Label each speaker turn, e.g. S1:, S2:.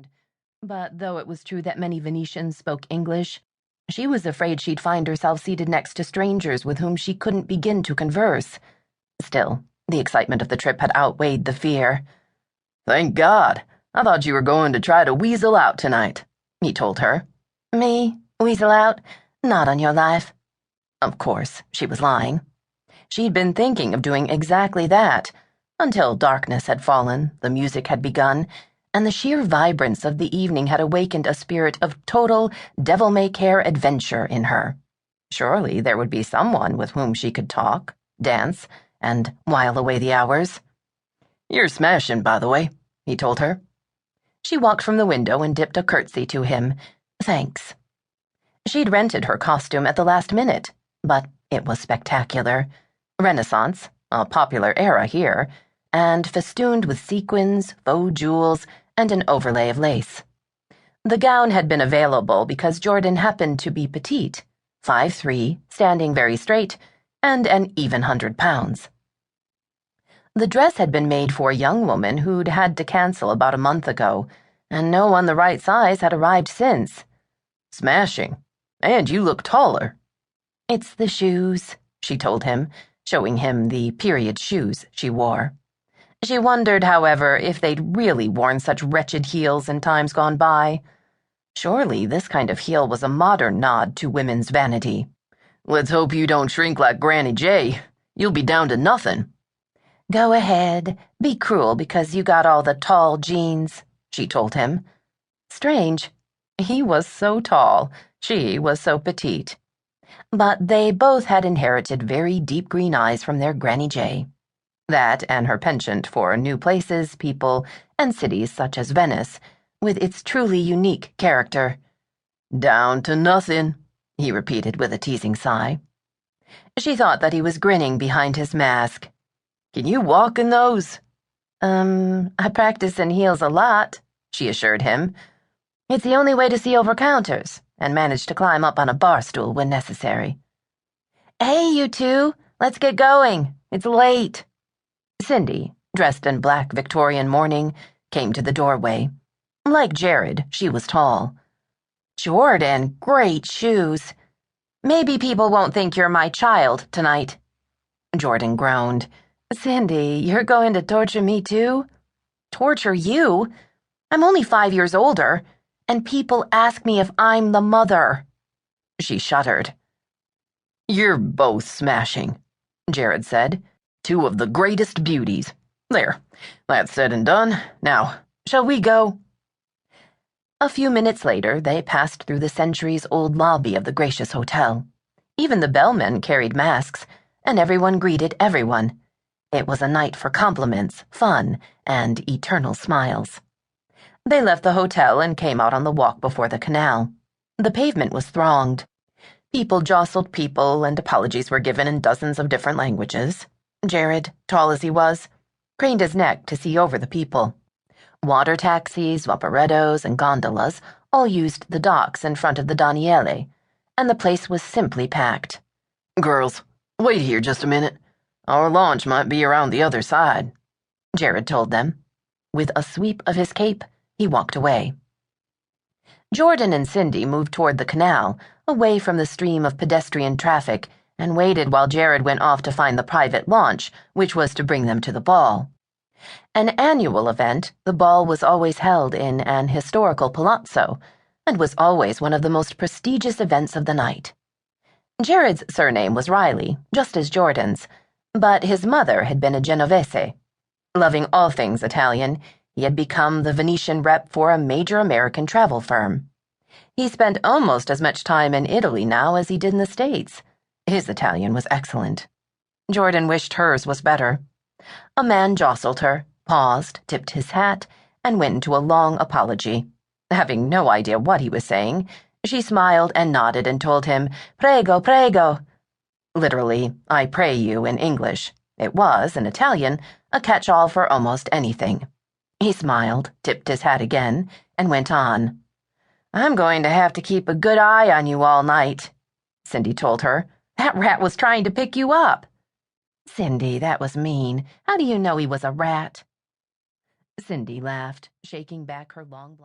S1: around. But though it was true that many Venetians spoke English, she was afraid she'd find herself seated next to strangers with whom she couldn't begin to converse. Still, the excitement of the trip had outweighed the fear.
S2: "Thank God. I thought you were going to try to weasel out tonight," he told her.
S1: Me? Weasel out? Not on your life.
S2: Of course, she was lying. She'd been thinking of doing exactly that, until darkness had fallen, the music had begun, and the sheer vibrance of the evening had awakened a spirit of total, devil-may-care adventure in her. Surely there would be someone with whom she could talk, dance, and while away the hours. "You're smashing, by the way," he told her. She walked from the window and dipped a curtsy to him. "Thanks." She'd rented her costume at the last minute, but it was spectacular. Renaissance, a popular era here, and festooned with sequins, faux jewels, and an overlay of lace. The gown had been available because Jordan happened to be petite, 5'3", standing very straight, and an even 100 pounds. The dress had been made for a young woman who'd had to cancel about a month ago, and no one the right size had arrived since. "Smashing. And you look taller."
S1: "It's the shoes," she told him, showing him the period shoes she wore. She wondered, however, if they'd really worn such wretched heels in times gone by. Surely this kind of heel was a modern nod to women's vanity.
S2: "Let's hope you don't shrink like Granny J. You'll be down to nothing."
S1: "Go ahead. Be cruel because you got all the tall genes," she told him. Strange. He was so tall. She was so petite. But they both had inherited very deep green eyes from their Granny J. That and her penchant for new places, people, and cities such as Venice, with its truly unique character.
S2: "Down to nothing," he repeated with a teasing sigh.
S1: She thought that he was grinning behind his mask.
S2: "Can you walk in those?"
S1: I practice in heels a lot," she assured him. "It's the only way to see over counters, and manage to climb up on a bar stool when necessary." "Hey, you two, let's get going. It's late." Cindy, dressed in black Victorian mourning, came to the doorway. Like Jared, she was tall. "Jordan, great shoes. Maybe people won't think you're my child tonight." Jordan groaned. "Cindy, you're going to torture me too?" "Torture you? I'm only 5 years older, and people ask me if I'm the mother."
S2: She shuddered. "You're both smashing," Jared said. "Two of the greatest beauties. There, that's said and done. Now, shall we go?"
S1: A few minutes later, they passed through the centuries-old lobby of the gracious hotel. Even the bellmen carried masks, and everyone greeted everyone. It was a night for compliments, fun, and eternal smiles. They left the hotel and came out on the walk before the canal. The pavement was thronged. People jostled people, and apologies were given in dozens of different languages. Jared, tall as he was, craned his neck to see over the people. Water taxis, vaporettos, and gondolas all used the docks in front of the Daniele, and the place was simply packed.
S2: "Girls, wait here just a minute. Our launch might be around the other side," Jared told them. With a sweep of his cape, he walked away. Jordan and Cindy moved toward the canal, away from the stream of pedestrian traffic, and waited while Jared went off to find the private launch, which was to bring them to the ball. An annual event, the ball was always held in an historical palazzo, and was always one of the most prestigious events of the night. Jared's surname was Riley, just as Jordan's, but his mother had been a Genovese. Loving all things Italian, he had become the Venetian rep for a major American travel firm. He spent almost as much time in Italy now as he did in the States. His Italian was excellent. Jordan wished hers was better. A man jostled her, paused, tipped his hat, and went into a long apology. Having no idea what he was saying, she smiled and nodded and told him, "Prego, prego." Literally, "I pray you" in English. It was, in Italian, a catch-all for almost anything. He smiled, tipped his hat again, and went on. "I'm going to have to keep a good eye on you all night," Cindy told her. "That rat was trying to pick you up." "Cindy, that was mean. How do you know he was a rat?" Cindy laughed, shaking back her long blonde